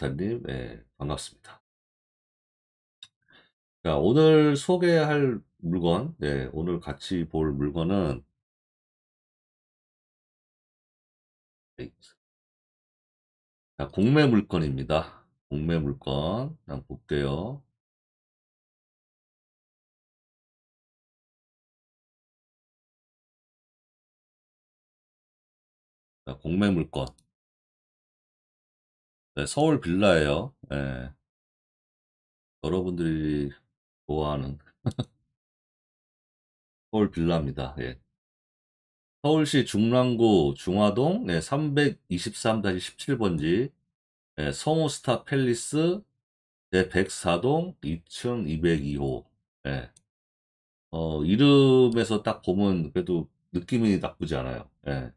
부타님, 네, 반갑습니다. 자, 오늘 소개할 물건, 네, 오늘 같이 볼 물건은, 네, 자, 공매 물건입니다. 공매 물건, 한번 볼게요. 자, 공매 물건. 네, 서울 빌라예요. 네, 여러분들이 좋아하는 서울 빌라입니다. 예. 서울시 중랑구 중화동, 네, 323-17번지, 네, 성우스타 팰리스, 네, 104동, 2층 202호. 이름에서 딱 보면 그래도 느낌이 나쁘지 않아요. 예.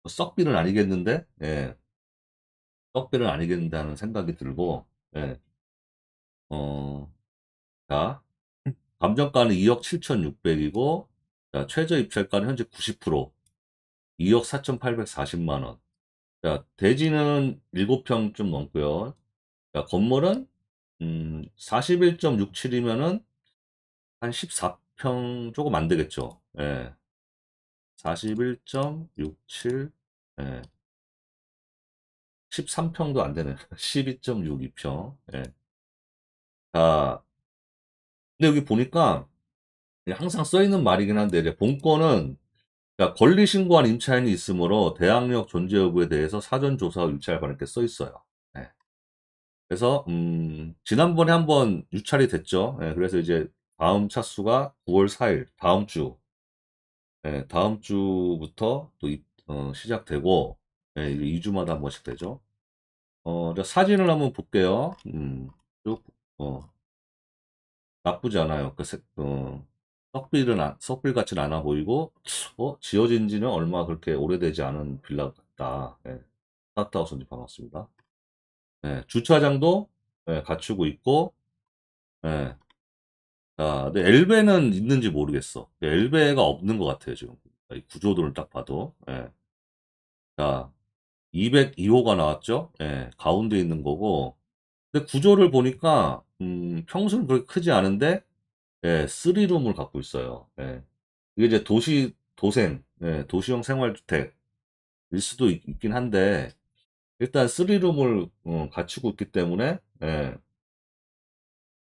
썩비는 아니겠는데, 예. 썩비는 아니겠는데 하는 생각이 들고, 예. 어, 자, 감정가는 2억 7,600이고, 자, 최저 입찰가는 현재 90%, 2억 4,840만 원. 자, 대지는 7평 좀 넘고요. 자, 건물은, 41.67이면은 한 14평 조금 안 되겠죠. 예. 41.67, 13평도 안 되네. 12.62평. 예. 자, 근데 여기 보니까 항상 써 있는 말이긴 한데, 이제 본건은 그러니까 권리 신고한 임차인이 있으므로 대항력 존재 여부에 대해서 사전 조사 후 유찰 관할게 써 있어요. 예. 그래서 지난번에 한번 유찰이 됐죠. 예. 그래서 이제 다음 차수가 9월 4일 다음 주, 예. 다음 주부터 또 시작되고, 예. 이게 2주마다 한 번씩 되죠. 저 사진을 한번 볼게요. 쭉, 나쁘지 않아요. 석빌 같진 않아 보이고, 지어진 지는 얼마 그렇게 오래되지 않은 빌라 같다. 예. 타타우스님 반갑습니다. 예, 주차장도, 예, 갖추고 있고, 예. 자, 근데 엘베는 있는지 모르겠어. 엘베가 없는 것 같아요, 지금. 이 구조도를 딱 봐도. 예. 자, 202호가 나왔죠? 예, 가운데 있는 거고, 근데 구조를 보니까, 평수는 그렇게 크지 않은데, 예, 3룸을 갖고 있어요. 예. 이게 이제 도생, 예, 도시형 생활주택일 수도 긴 한데, 일단 3룸을 갖추고 있기 때문에, 예,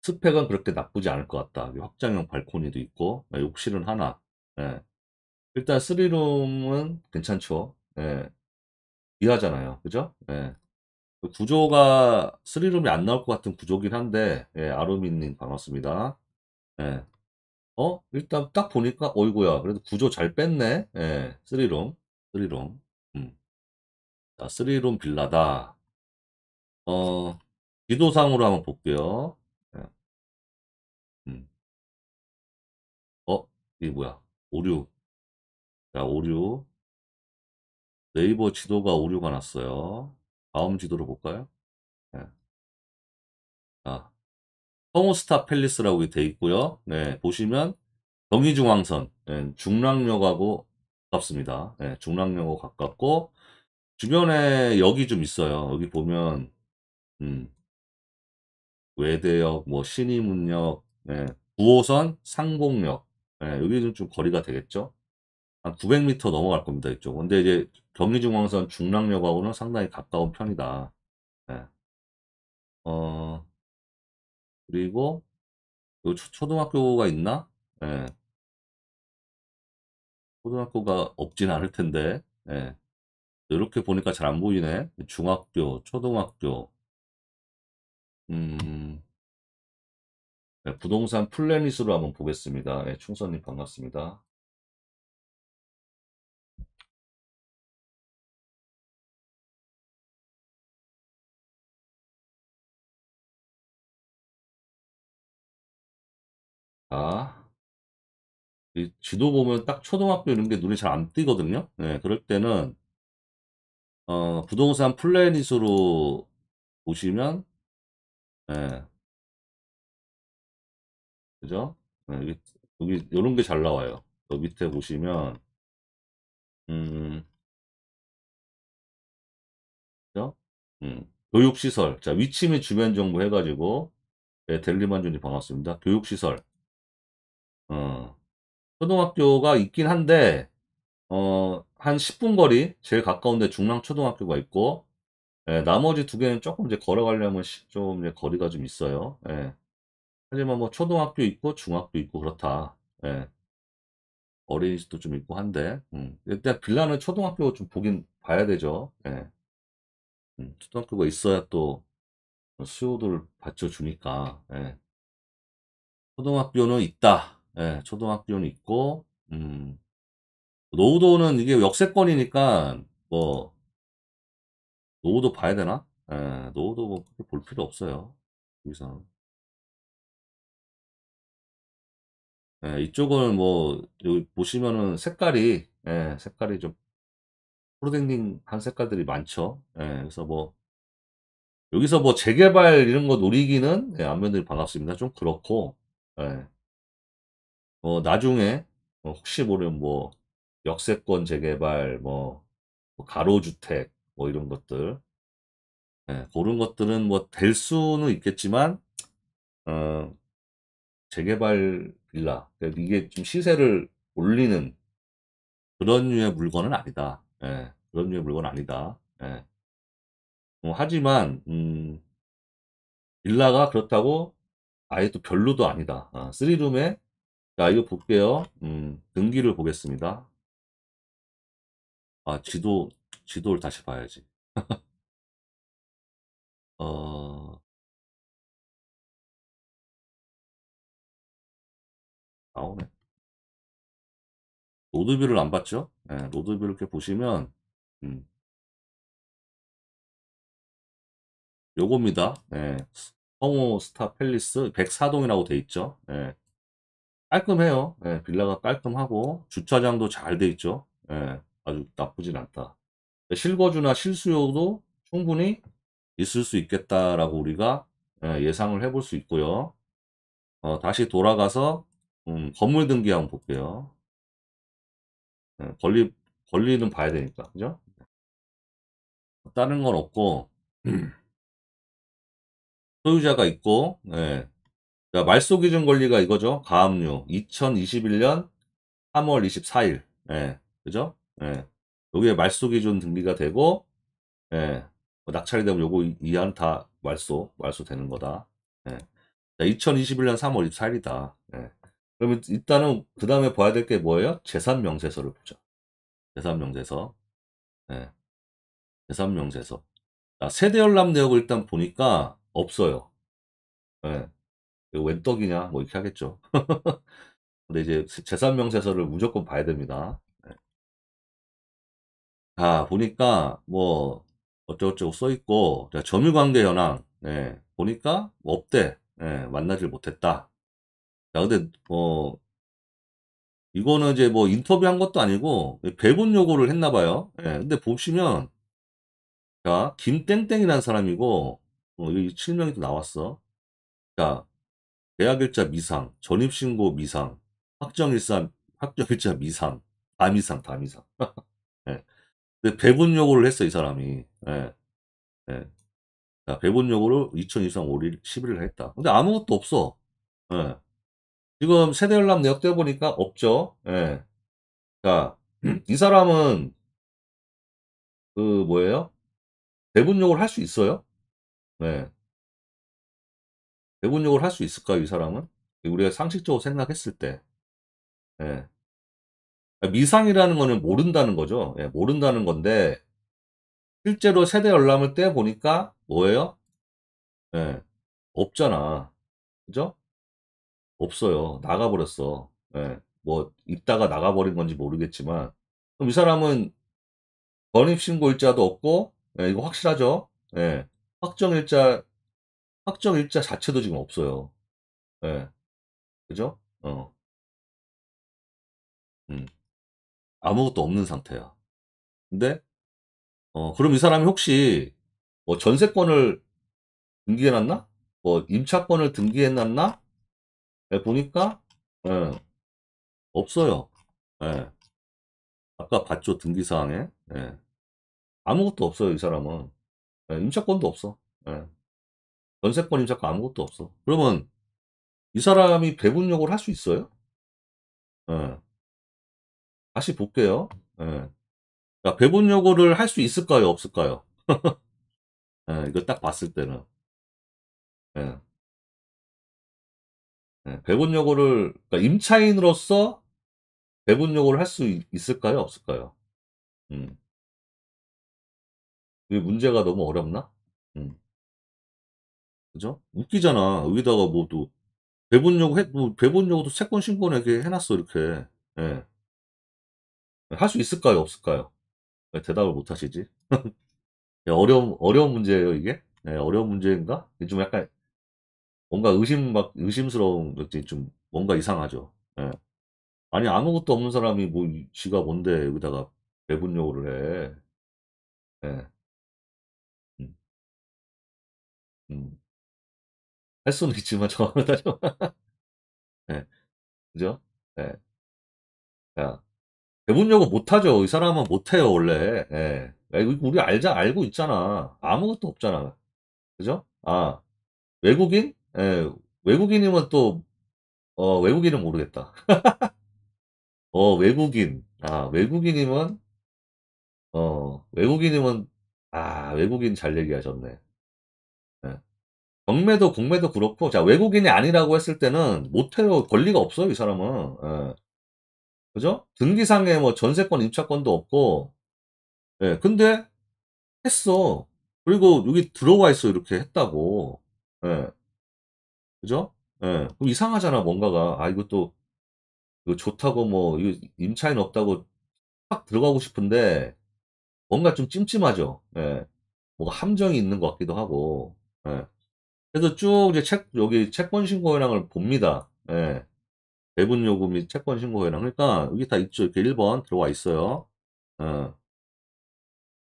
스펙은 그렇게 나쁘지 않을 것 같다. 확장형 발코니도 있고, 예, 욕실은 하나. 예. 일단 3룸은 괜찮죠. 예. 이하잖아요. 그죠? 예. 그 구조가 3룸이 안 나올 것 같은 구조긴 한데, 예, 아루미님 반갑습니다. 예. 일단 딱 보니까, 어이구야. 그래도 구조 잘 뺐네. 예, 3룸. 3룸. 음. 자, 3룸 빌라다. 어, 지도상으로 한번 볼게요. 예, 음. 이게 뭐야? 오류. 자, 오류. 네이버 지도가 오류가 났어요. 다음 지도로 볼까요? 예. 자, 성우스타 팰리스라고 돼 있고요. 네, 보시면 경의중앙선, 예, 중랑역하고 가깝습니다. 예, 중랑역하고 가깝고, 주변에 역이 좀 있어요. 여기 보면, 음, 외대역, 뭐, 신의문역, 예, 9호선, 상봉역, 예, 여기는 좀 거리가 되겠죠? 한 900m 넘어갈 겁니다, 이쪽. 근데 이제 경의중앙선 중랑역하고는 상당히 가까운 편이다. 예. 어, 그리고, 요 초등학교가 있나? 예, 초등학교가 없진 않을 텐데, 예. 이렇게 보니까 잘 안 보이네. 중학교, 초등학교, 음, 네, 부동산 플래닛으로 한번 보겠습니다. 네, 충선님 반갑습니다. 자, 이 지도 보면 딱 초등학교 이런 게 눈에 잘 안 띄거든요. 네, 그럴 때는, 부동산 플래닛으로 보시면, 네, 그죠? 네, 여기, 요런 게 잘 나와요. 여 밑에 보시면, 음, 그죠? 교육시설. 자, 위치 및 주변 정보 해가지고, 네, 델리만준이 반갑습니다. 교육시설. 초등학교가 있긴 한데, 한 10분 거리, 제일 가까운데 중랑초등학교가 있고, 예, 나머지 두 개는 조금 이제 걸어가려면 좀 이제 거리가 좀 있어요. 예. 하지만 뭐 초등학교 있고 중학교 있고 그렇다. 예. 어린이집도 좀 있고 한데, 일단 빌라는 초등학교 좀 보긴 봐야 되죠. 예. 초등학교가 있어야 또 수요를 받쳐주니까. 예. 초등학교는 있다. 예, 초등학교는 있고, 노후도는 이게 역세권이니까, 뭐, 노후도 봐야 되나? 예, 노후도 뭐 그렇게 볼 필요 없어요. 여기서. 예, 이쪽은 뭐, 여기 보시면은 색깔이, 예, 색깔이 좀 프로댕딩한 색깔들이 많죠. 예, 그래서 뭐, 여기서 뭐 재개발 이런 거 노리기는, 예, 안면들이 반갑습니다. 좀 그렇고, 예, 나중에, 혹시 모르면 뭐, 역세권 재개발, 뭐 가로주택, 뭐 이런 것들, 예, 그런 것들은 뭐 될 수는 있겠지만, 어, 재개발 빌라, 그러니까 이게 좀 시세를 올리는 그런 류의 물건은 아니다. 예, 그런 류의 물건은 아니다. 예. 하지만, 빌라가 그렇다고 아예 또 별로도 아니다. 3룸에, 자, 이거 볼게요. 등기를 보겠습니다. 지도를 다시 봐야지. 어, 나오네. 로드뷰를 안 봤죠? 예, 로드뷰를 이렇게 보시면, 음, 요겁니다. 예, 성호 스타 팰리스 104동이라고 돼 있죠. 예, 깔끔해요. 예, 빌라가 깔끔하고, 주차장도 잘 돼 있죠. 예, 아주 나쁘진 않다. 실거주나 실수요도 충분히 있을 수 있겠다라고 우리가 예상을 해볼 수 있고요. 다시 돌아가서 건물 등기 한번 볼게요. 권리는 봐야 되니까, 그죠? 다른 건 없고, 소유자가 있고, 예. 자, 말소 기준 권리가 이거죠. 가압류. 2021년 3월 24일. 예. 그죠? 예. 여기에 말소 기준 등기가 되고, 예. 낙찰이 되면 요거 이한 다 말소 되는 거다. 예. 자, 2021년 3월 24일이다. 예. 그러면 일단은 그 다음에 봐야 될 게 뭐예요? 재산명세서를 보자. 재산명세서. 예. 재산명세서. 자, 세대 열람 내역을 일단 보니까 없어요. 예. 이거 웬 떡이냐? 뭐 이렇게 하겠죠. 근데 이제 재산명세서를 무조건 봐야 됩니다. 예. 보니까 뭐 어쩌고저쩌고 써 있고, 자, 점유관계 현황. 예. 보니까 뭐 없대. 예. 만나질 못했다. 자, 근데 이거는 이제 뭐 인터뷰한 것도 아니고 배분 요구를 했나 봐요. 예. 근데 보시면, 자, 김땡땡이라는 사람이고, 여기 실명이 또 나왔어. 자, 계약일자 미상, 전입신고 미상, 확정일자 미상, 다 미상. 예. 근데 배분 요구를 했어, 이 사람이. 예. 예. 자, 배분 요구를 2023 5일 11일 했다. 근데 아무것도 없어. 예. 지금 세대 열람 내역 떼보니까 없죠. 예. 자, 이 사람은 그 뭐예요? 배분 요구를 할 수 있어요? 네. 배분 요구를 할 수 있을까요, 이 사람은? 우리가 상식적으로 생각했을 때. 예. 미상이라는 거는 모른다는 거죠. 예, 모른다는 건데, 실제로 세대 열람을 떼 보니까 뭐예요? 예, 없잖아. 그죠? 없어요. 나가버렸어. 예, 뭐, 있다가 나가버린 건지 모르겠지만, 그럼 이 사람은 전입신고일자도 없고, 예, 이거 확실하죠? 예, 확정일자, 확정일자 자체도 지금 없어요. 예, 그죠? 음, 아무것도 없는 상태야. 근데, 그럼 이 사람이 혹시, 뭐, 전세권을 등기해놨나? 뭐, 임차권을 등기해놨나? 예, 보니까, 예, 없어요. 예, 아까 봤죠, 등기사항에. 예, 아무것도 없어요, 이 사람은. 예, 임차권도 없어. 예. 전세권 임차권 아무것도 없어. 그러면 이 사람이 배분 요구를 할 수 있어요? 예. 다시 볼게요. 예. 자, 배분 요구를 할 수 있을까요? 없을까요? 예, 이거 딱 봤을 때는. 예. 예. 배분 요구를, 그러니까 임차인으로서 배분 요구를 할 수 있을까요? 없을까요? 음. 이게 문제가 너무 어렵나? 음. 그죠? 웃기잖아. 여기다가 뭐 또 배분 요구 뭐 배분 요구도 채권 신고내게 해놨어, 이렇게. 예. 할 수 있을까요? 없을까요? 왜 대답을 못 하시지? 예, 어려운 문제예요, 이게? 예, 어려운 문제인가? 이게 좀 약간 뭔가 의심스러운 것이 좀 뭔가 이상하죠. 예. 아니, 아무것도 없는 사람이 뭐, 지가 뭔데 여기다가 배분 요구를 해. 예. 음, 음. 할 수는 있지만 정확하죠. 예. 그죠? 예. 야, 배분 요구 못하죠. 이 사람은 못해요, 원래. 예. 야, 이거 우리 알고 있잖아. 아무것도 없잖아. 그죠? 아, 외국인? 예. 외국인이면 또, 외국인은 모르겠다. 외국인. 아, 외국인이면, 아, 외국인 잘 얘기하셨네. 예. 경매도 공매도 그렇고, 자, 외국인이 아니라고 했을 때는 못해요. 권리가 없어요, 이 사람은. 예. 그죠? 등기상에 뭐 전세권, 임차권도 없고, 예. 근데 했어. 그리고 여기 들어와 있어, 이렇게 했다고. 예. 그죠? 예. 그럼 이상하잖아, 뭔가가. 아, 이것도, 이거 좋다고 뭐, 이거 임차인 없다고 팍 들어가고 싶은데, 뭔가 좀 찜찜하죠. 예. 뭐가 함정이 있는 것 같기도 하고. 예. 그래서 쭉 이제 여기 채권 신고 현황을 봅니다. 예. 배분 요구 및 채권 신고 현황. 그러니까 여기 다 있죠. 이렇게 1번 들어와 있어요. 예.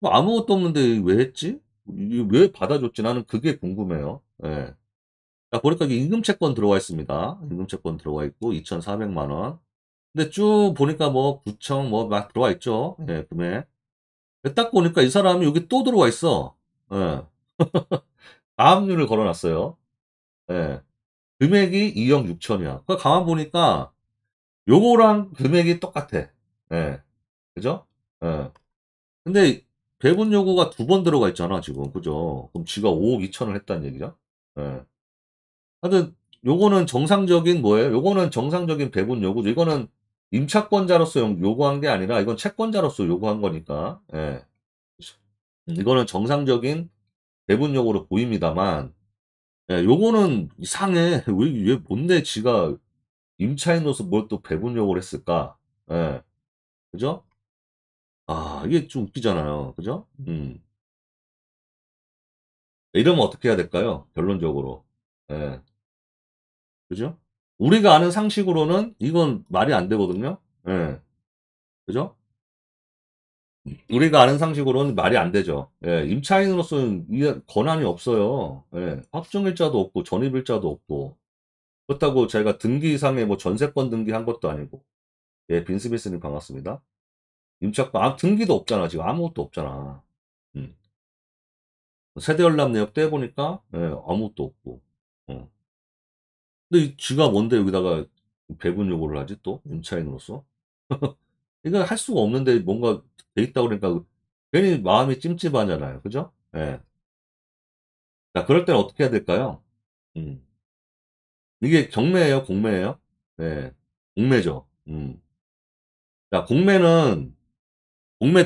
뭐 아무것도 없는데 왜 했지? 이게 왜 받아줬지? 나는 그게 궁금해요. 예. 자, 보니까 이게 임금채권 들어와 있습니다. 임금채권 들어와 있고 2,400만 원. 근데 쭉 보니까 뭐 구청 뭐 막 들어와 있죠. 예, 금액. 딱 보니까 이 사람이 여기 또 들어와 있어. 예. 가압류를 걸어놨어요. 예. 금액이 2억 6천이야. 그 가만 보니까 요거랑 금액이 똑같아. 예. 그죠? 예. 근데 배분 요구가 두 번 들어가 있잖아, 지금. 그죠? 그럼 지가 5억 2천을 했다는 얘기죠? 예. 하여튼 요거는 정상적인 뭐예요? 요거는 정상적인 배분 요구죠. 이거는 임차권자로서 요구한 게 아니라 이건 채권자로서 요구한 거니까. 예. 이거는 정상적인 배분 요구로 보입니다만, 예, 요거는 이상해. 왜 뭔데 지가 임차인으로서 뭘 또 배분 요구를 했을까? 예. 그죠? 아, 이게 좀 웃기잖아요. 그죠? 이러면 어떻게 해야 될까요? 결론적으로. 예. 그죠? 우리가 아는 상식으로는 이건 말이 안 되거든요. 예. 그죠? 우리가 아는 상식으로는 말이 안 되죠. 예. 임차인으로서는 이 권한이 없어요. 예. 확정일자도 없고 전입일자도 없고. 그렇다고 제가 등기상에 뭐 전세권 등기한 것도 아니고. 예, 빈스미스님 반갑습니다. 임차권, 등기도 없잖아. 지금 아무것도 없잖아. 음. 세대 열납 내역 떼보니까, 예, 아무것도 없고. 어. 근데 지가 뭔데 여기다가 배분 요구를 하지 또? 임차인으로서? 이거 할 수가 없는데 뭔가 돼 있다 그러니까 괜히 마음이 찜찜하잖아요. 그죠? 예. 자, 그럴 때는 어떻게 해야 될까요? 음. 이게 경매예요, 공매예요? 네. 공매죠. 자, 공매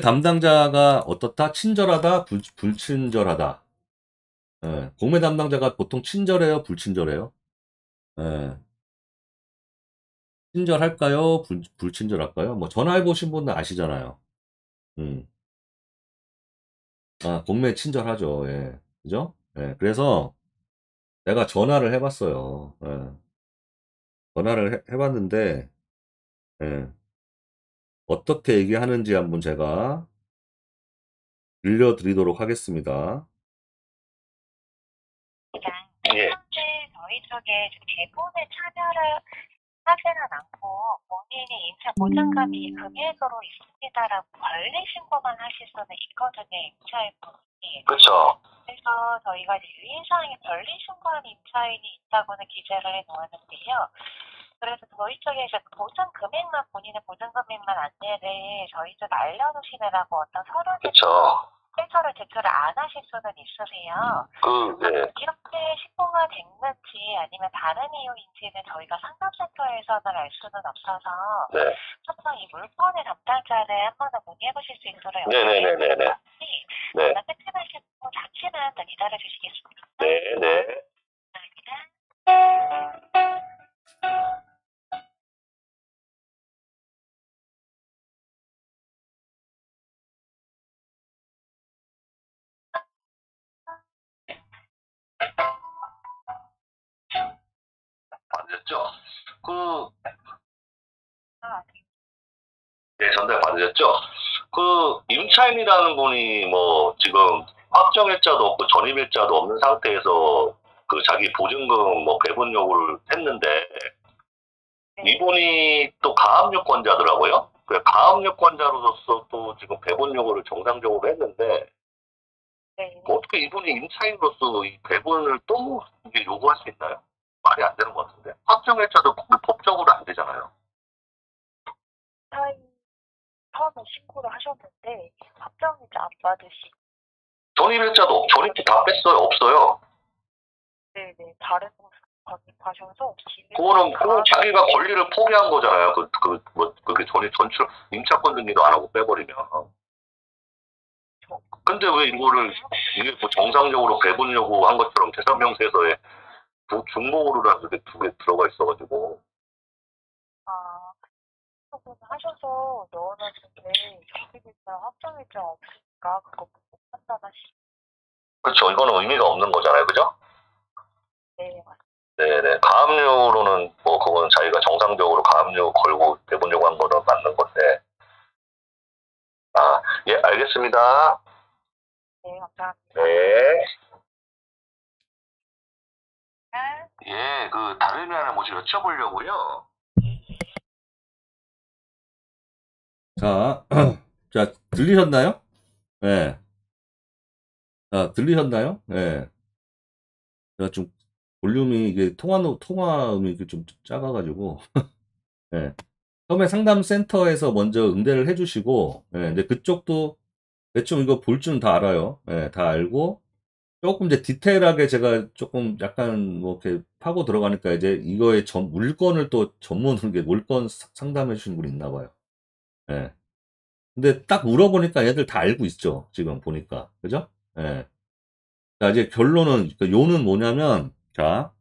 담당자가 어떻다? 친절하다, 불친절하다. 예. 공매 담당자가 보통 친절해요, 불친절해요? 예. 친절할까요? 불친절할까요? 뭐 전화해 보신 분은 아시잖아요. 음. 아, 공매 친절하죠. 예. 그죠? 예. 그래서 내가 전화를 해봤어요. 예. 전화를 해봤는데, 예. 어떻게 얘기하는지 한번 제가 들려드리도록 하겠습니다. 예. 현재 저희 쪽에 대본에 참여를 하지는 않고 본인이 임차 보증금이 금액으로 있습니다라고 권리 신고만 하실 수는 있거든요, 임차인분. 그쵸. 그래서 저희가 이제 유인사항에 변리신고한 임차인이 있다고는 기재를 해 놓았는데요. 그래서 저희 쪽에서 보증 금액만, 본인의 보증 금액만 안내를 저희 쪽에 알려놓으시느라고 어떤 서류 그쵸. 필터를 제출을 안 하실 수는 있으세요. 네. 이렇게 신고가 됐는지 아니면 다른 이유인지는 저희가 상담센터에서는 알 수는 없어서 네. 항상 이 물건의 담당자를 한 번은 문의해 보실 수 있도록 네네네네네. 네. 끝나시고 잠시만 더 기다려 주시겠습니다. 네. 감사합니다. 받으셨죠? 네, 전달 받으셨죠? 임차인이라는 분이 뭐, 지금 확정일자도 없고 전입일자도 없는 상태에서 자기 보증금 뭐 배분 요구를 했는데, 이분이 또 가압류권자더라고요. 가압류권자로서 또 지금 배분 요구를 정상적으로 했는데, 어떻게 이분이 임차인으로서 이 배분을 또 이게 요구할 수 있나요? 말이 안 되는 것 같은데. 확정일자도 법적으로 안 되잖아요. 처음에 신고를 하셨는데 확정일자 안 받으시. 전입일자도 전입도 다 뺐어요. 없어요. 네네, 다른 곳 건립하셔서 그거는 자기가 권리를 포기한 거잖아요. 그게 전출 임차권 등기도 안 하고 빼버리면. 근데 왜 이게 뭐 정상적으로 배분 요구한 것처럼 재산명세서에 중목으로라는 게 두 개 들어가 있어가지고. 하셔서 넣어놨는데 전입일자 확정일자 없으니까 그거 못 판단하시. 그렇죠. 이거는 의미가 없는 거잖아요. 그죠? 네, 맞습니다. 네네. 가압류로는 뭐 그건 자기가 정상적으로 가압류 걸고 배분 요구한 거는 맞는 건데. 예, 알겠습니다. 네, 감사합니다. 네. 예, 다름이 하나 뭐지 여쭤보려고요. 자, 자, 들리셨나요? 네. 자, 들리셨나요? 네. 제가 좀 볼륨이 이게 통화음이 이게 좀 작아가지고. 네. 처음에 상담센터에서 먼저 응대를 해주시고, 네. 근데 그쪽도 대충 이거 볼 줄은 다 알아요. 네. 다 알고, 조금 이제 디테일하게 제가 조금 약간 뭐 이렇게 파고 들어가니까 이제 이거의 물건을 또 전문으로 이게 물건 상담해 주시는 분이 있나 봐요. 예. 근데 딱 물어보니까 얘들 다 알고 있죠. 지금 보니까. 그죠? 예. 자, 이제 결론은, 그 요는 뭐냐면, 자,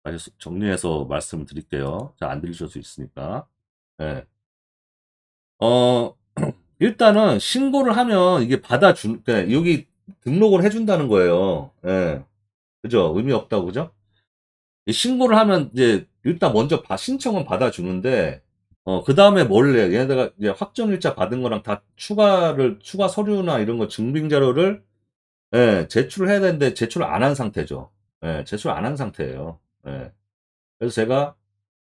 다시 정리해서 말씀을 드릴게요. 자, 안 들리실 수 있으니까. 예. 어, 일단은 신고를 하면 이게 그러니까 여기 등록을 해준다는 거예요. 예. 그죠? 의미 없다고, 그죠? 이 신고를 하면 이제 일단 먼저 신청은 받아주는데, 그 다음에 뭘 해? 얘네가 이제 확정일자 받은 거랑 다 추가 서류나 이런 거 증빙 자료를 예, 제출을 해야 되는데 제출을 안 한 상태죠. 예, 제출 안 한 상태예요. 예. 그래서 제가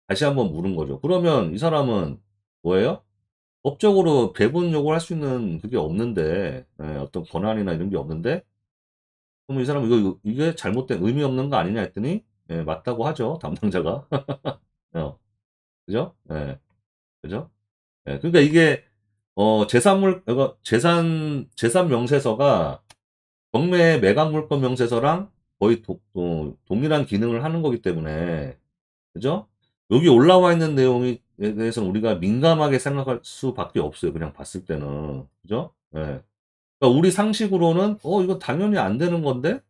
다시 한번 물은 거죠. 그러면 이 사람은 뭐예요? 법적으로 배분 요구를 할 수 있는 그게 없는데, 예, 어떤 권한이나 이런 게 없는데, 그럼 이 사람 이게 잘못된 의미 없는 거 아니냐 했더니, 예, 맞다고 하죠. 담당자가. 그죠? 예, 그죠? 예, 그러니까 이게, 재산 명세서가 경매 매각물권 명세서랑 거의 동일한 기능을 하는 거기 때문에, 그죠? 여기 올라와 있는 내용에 대해서는 우리가 민감하게 생각할 수밖에 없어요. 그냥 봤을 때는. 그죠? 예. 그러니까 우리 상식으로는, 이거 당연히 안 되는 건데?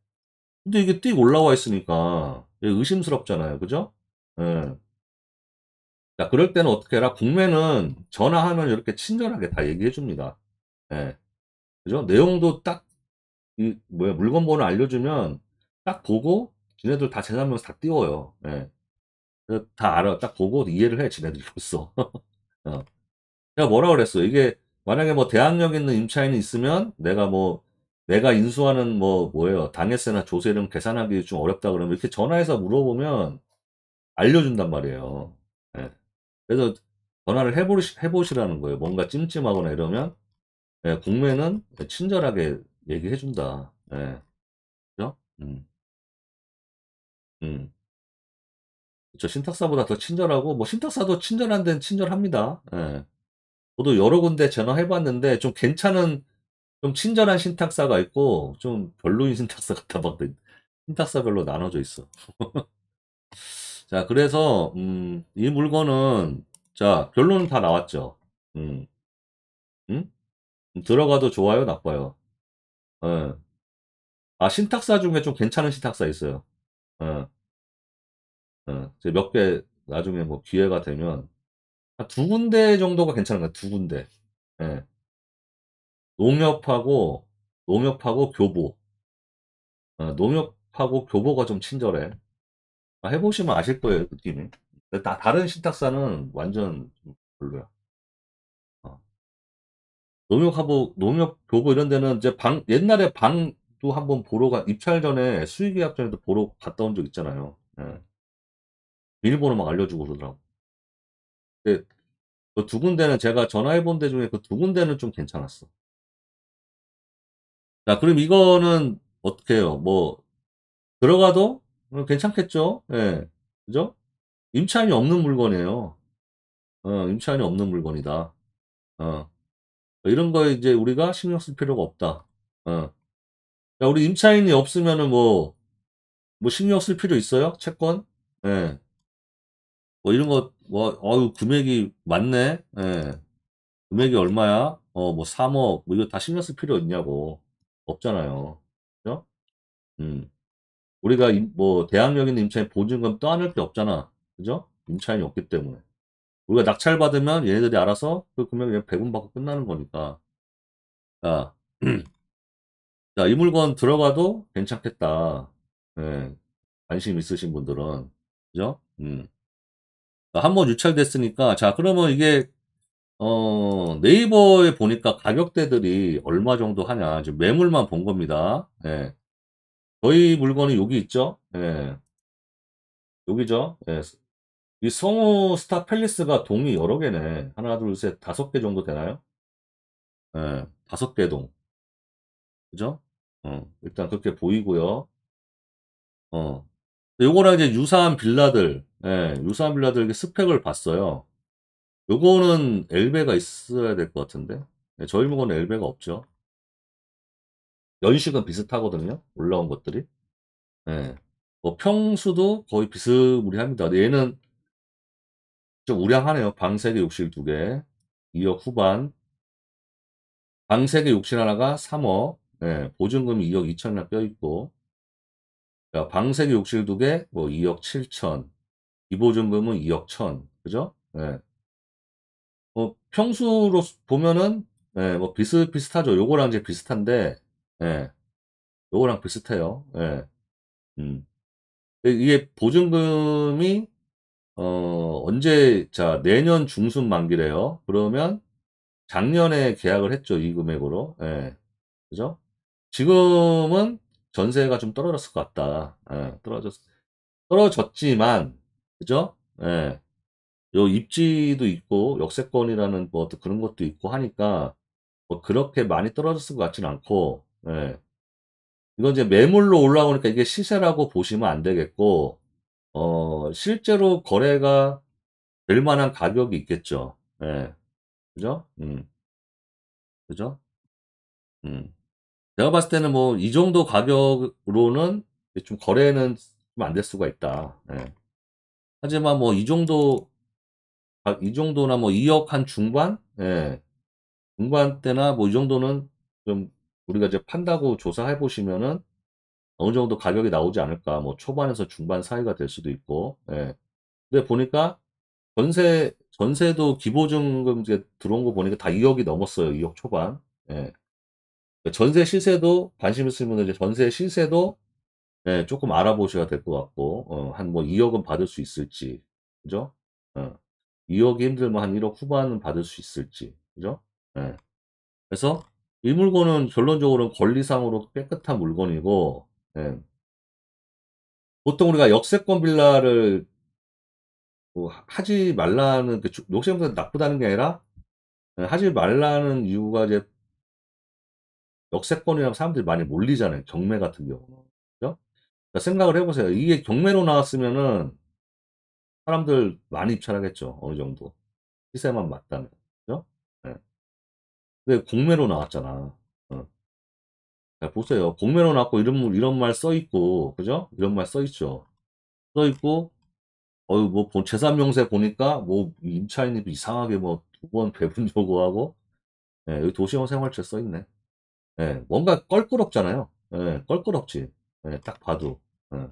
근데 이게 띡 올라와 있으니까 의심스럽잖아요. 그죠? 예. 자, 그럴 때는 어떻게 해라? 국매는 전화하면 이렇게 친절하게 다 얘기해 줍니다. 예. 그죠? 내용도 딱, 물건 번호 알려주면 딱 보고, 지네들 다 재산명세 다 띄워요. 예. 그래서 다 알아. 딱 보고 이해를 해, 지네들이 벌써. 내가 뭐라 그랬어? 이게, 만약에 뭐 대항력 있는 임차인이 있으면, 내가 인수하는 뭐예요? 당해세나 조세 이런 계산하기 좀 어렵다 그러면, 이렇게 전화해서 물어보면 알려준단 말이에요. 예. 그래서 전화를 해보시라는 거예요. 뭔가 찜찜하거나 이러면, 예, 국매는 친절하게 얘기해준다. 예. 그죠? 음. 그쵸. 신탁사보다 더 친절하고, 뭐, 신탁사도 친절한 데는 친절합니다. 예. 저도 여러 군데 전화해봤는데, 좀 괜찮은, 좀 친절한 신탁사가 있고, 좀 별로인 신탁사가 다 막, 신탁사별로 나눠져 있어. 자, 그래서, 이 물건은, 자, 결론은 다 나왔죠. 음, 음? 들어가도 좋아요, 나빠요? 예. 아, 신탁사 중에 좀 괜찮은 신탁사 있어요. 예, 예. 몇 개, 나중에 뭐 기회가 되면, 한 두 군데 정도가 괜찮은 거야, 두 군데. 예. 농협하고, 농협하고 교보. 농협하고 교보가 좀 친절해. 아, 해보시면 아실 거예요, 느낌이. 근데 다른 신탁사는 완전 좀 별로야. 어. 농협, 교보 이런 데는 이제 옛날에 방도 한번 입찰 전에 수의계약 전에도 보러 갔다 온 적 있잖아요. 예. 비밀번호 막 알려주고 그러더라고. 근데 그 두 군데는 제가 전화해 본 데 중에 그 두 군데는 좀 괜찮았어. 자, 그럼 이거는 어떻게 해요? 뭐, 들어가도 괜찮겠죠? 예. 그죠? 임차인이 없는 물건이에요. 임차인이 없는 물건이다. 어. 이런 거에 이제 우리가 신경 쓸 필요가 없다. 어. 자, 우리 임차인이 없으면은 뭐 신경 쓸 필요 있어요? 채권? 예. 뭐 이런 거, 뭐, 금액이 많네? 예. 금액이 얼마야? 뭐 3억, 뭐 이거 다 신경 쓸 필요 있냐고. 없잖아요. 그죠? 음. 우리가 뭐 대항력 있는 임차인 보증금 떠안을 게 없잖아. 그죠? 임차인이 없기 때문에. 우리가 낙찰받으면 얘네들이 알아서 그 금액 그냥 배분받고 끝나는 거니까. 자, 자, 이 물건 들어가도 괜찮겠다. 예, 관심 있으신 분들은. 그죠? 한번 유찰됐으니까, 자, 그러면 이게, 네이버에 보니까 가격대들이 얼마 정도 하냐. 지금 매물만 본 겁니다. 예. 저희 물건이 여기 있죠? 예. 여기죠? 예. 이 성우 스타 팰리스가 동이 여러 개네. 하나, 둘, 셋, 다섯 개 정도 되나요? 예. 다섯 개 동. 그죠? 일단 그렇게 보이고요. 어. 요거랑 이제 유사한 빌라들, 예, 유사한 빌라들 이렇게 스펙을 봤어요. 요거는 엘베가 있어야 될 것 같은데. 예, 저희 물건은 엘베가 없죠. 연식은 비슷하거든요. 올라온 것들이. 예. 뭐 평수도 거의 비스무리합니다. 근데 얘는 좀 우량하네요. 방 3개, 욕실 2개. 2억 후반. 방 3개, 욕실 하나가 3억. 예, 보증금 2억 2천이나 껴있고. 자, 방 3개, 욕실 2개, 뭐 2억 7천. 기보증금은 2억 1천. 그죠? 예. 평수로 보면은, 예, 뭐 비슷하죠. 요거랑 이제 비슷한데, 예, 요거랑 비슷해요. 예, 음. 이게 보증금이, 자, 내년 중순 만기래요. 그러면 작년에 계약을 했죠. 이 금액으로. 예, 그죠? 지금은 전세가 좀 떨어졌을 것 같다. 예, 떨어졌지만, 그죠? 예, 요 입지도 있고, 역세권이라는 뭐 어떤 그런 것도 있고 하니까, 뭐 그렇게 많이 떨어졌을 것 같지는 않고, 예. 이건 이제 매물로 올라오니까 이게 시세라고 보시면 안 되겠고, 실제로 거래가 될 만한 가격이 있겠죠. 예. 그죠? 그죠? 음. 내가 봤을 때는 뭐, 이 정도 가격으로는 좀 거래는 좀 안 될 수가 있다. 예. 하지만 뭐, 이 정도나 뭐, 2억 한 중반? 예. 중반대나 뭐, 이 정도는 좀 우리가 이제 판다고 조사해 보시면은 어느 정도 가격이 나오지 않을까. 뭐 초반에서 중반 사이가 될 수도 있고. 예. 근데 보니까 전세도 기보증금 이제 들어온 거 보니까 다 2억이 넘었어요. 2억 초반. 예. 전세 시세도 관심 있으면 이제 전세 시세도 예, 조금 알아보셔야 될 것 같고, 한 뭐 2억은 받을 수 있을지. 그죠? 2억이 힘들면 한 1억 후반은 받을 수 있을지. 그죠? 예. 그래서 이 물건은 결론적으로는 권리상으로 깨끗한 물건이고, 예. 보통 우리가 역세권 빌라를 뭐 하지 말라는 욕심보다 나쁘다는 게 아니라 하지 말라는 이유가 이제 역세권이랑 사람들이 많이 몰리잖아요. 경매 같은 경우는. 그죠? 그러니까 생각을 해보세요. 이게 경매로 나왔으면은 사람들 많이 입찰하겠죠. 어느 정도. 시세만 맞다면. 그죠? 예. 근데 공매로 나왔잖아. 어. 자, 보세요. 공매로 나왔고 이런 말 써있고, 그죠? 이런 말 써있죠. 써있고, 뭐, 재산명세 보니까, 뭐, 임차인이 이상하게 뭐, 2번 배분 요구하고, 예, 여기 도시형 생활채 써있네. 예, 뭔가 껄끄럽잖아요. 예, 껄끄럽지. 예, 딱 봐도. 예.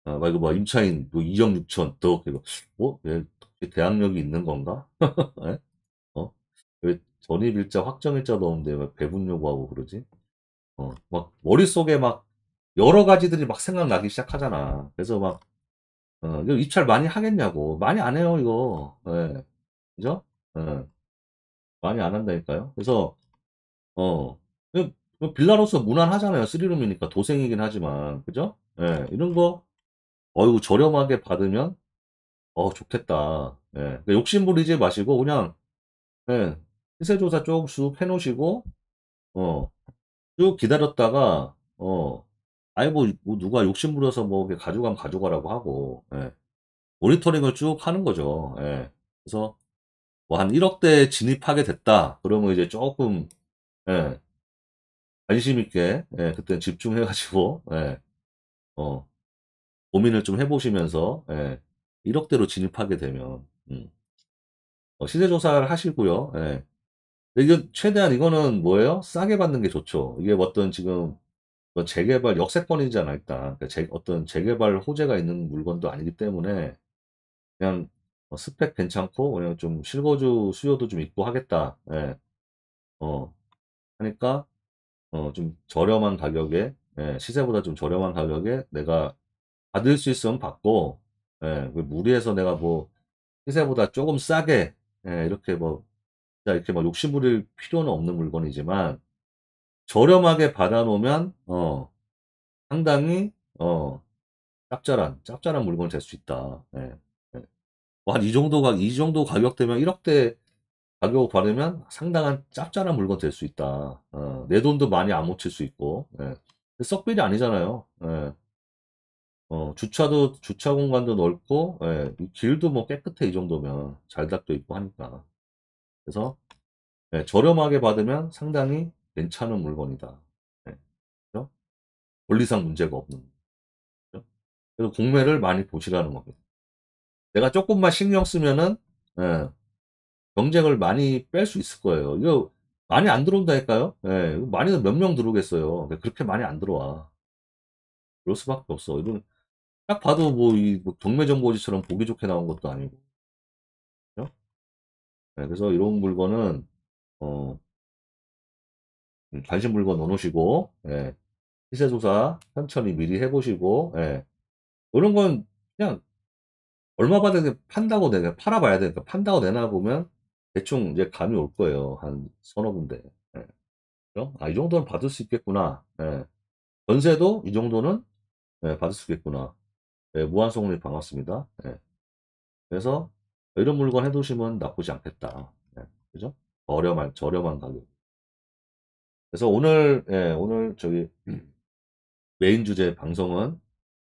막 이거 뭐, 임차인, 뭐, 2억 6천, 또, 이거, 뭐, 얘, 대항력이 있는 건가? 예? 왜 전입일자, 확정일자도 없는데 왜 배분 요구하고 그러지? 막, 머릿속에 막, 여러 가지들이 막 생각나기 시작하잖아. 그래서 막, 이거 입찰 많이 하겠냐고. 많이 안 해요, 이거. 예. 그죠? 예. 많이 안 한다니까요. 그래서, 어, 빌라로서 무난하잖아요. 쓰리룸이니까 도생이긴 하지만. 그죠? 예. 이런 거, 이거 저렴하게 받으면, 좋겠다. 예. 그러니까 욕심 부리지 마시고, 그냥, 예. 시세조사 쭉 해놓으시고, 어, 쭉 기다렸다가, 아이, 뭐 누가 욕심 부려서 뭐, 이렇게 가져가면 가져가라고 하고, 예. 모니터링을 쭉 하는 거죠. 예. 그래서, 뭐 한 1억대 진입하게 됐다. 그러면 이제 조금, 예, 관심 있게, 예, 그때 집중해가지고, 예, 어, 고민을 좀 해보시면서, 예, 1억대로 진입하게 되면, 시세 조사를 하시고요. 예. 이게 최대한 이거는 뭐예요? 싸게 받는 게 좋죠. 이게 어떤 지금 재개발 역세권이잖아, 일단. 그러니까 어떤 재개발 호재가 있는 물건도 아니기 때문에, 그냥 스펙 괜찮고, 그냥 좀 실거주 수요도 좀 있고 하겠다. 예. 어, 하니까, 좀 저렴한 가격에, 예, 시세보다 좀 저렴한 가격에 내가 받을 수 있으면 받고, 예, 무리해서 내가 뭐, 시세보다 조금 싸게, 예, 이렇게 뭐, 진짜 이렇게 막 욕심 부릴 필요는 없는 물건이지만, 저렴하게 받아놓으면, 상당히, 짭짤한 물건이 될 수 있다. 예, 예. 뭐 한 이 정도 가격 되면 1억대 가격 받으면 상당한 짭짤한 물건 될 수 있다. 내 돈도 많이 안 묻힐 수 있고, 예. 썩빌이 아니잖아요. 예. 주차 공간도 넓고, 예. 이 길도 뭐 깨끗해, 이 정도면. 잘 닦여 있고 하니까. 그래서, 예, 저렴하게 받으면 상당히 괜찮은 물건이다. 예. 그죠? 권리상 문제가 없는. 거죠. 그래서 공매를 많이 보시라는 겁니다. 내가 조금만 신경 쓰면은, 예, 경쟁을 많이 뺄 수 있을 거예요. 이거 많이 안 들어온다니까요? 예, 많이는 몇 명 들어오겠어요. 그렇게 많이 안 들어와. 그럴 수밖에 없어. 이건 딱 봐도 뭐 경매정보지처럼 보기 좋게 나온 것도 아니고. 그죠? 예, 그래서 이런 물건은, 어, 관심 물건 넣어놓으시고, 예, 시세조사 천천히 미리 해보시고, 예, 이런 건 그냥 얼마 받아 판다고 팔아봐야 되니까 판다고 내놔보면 대충 이제 감이 올 거예요. 한 서너 군데. 예, 그죠? 이 정도는 받을 수 있겠구나. 예, 전세도 이 정도는, 예, 받을 수 있겠구나. 예, 무한송님 반갑습니다. 예, 그래서 이런 물건 해두시면 나쁘지 않겠다. 예, 그죠? 저렴한 가격. 그래서 오늘 저기 메인 주제 방송은,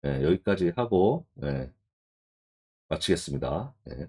예, 여기까지 하고, 예, 마치겠습니다. 예.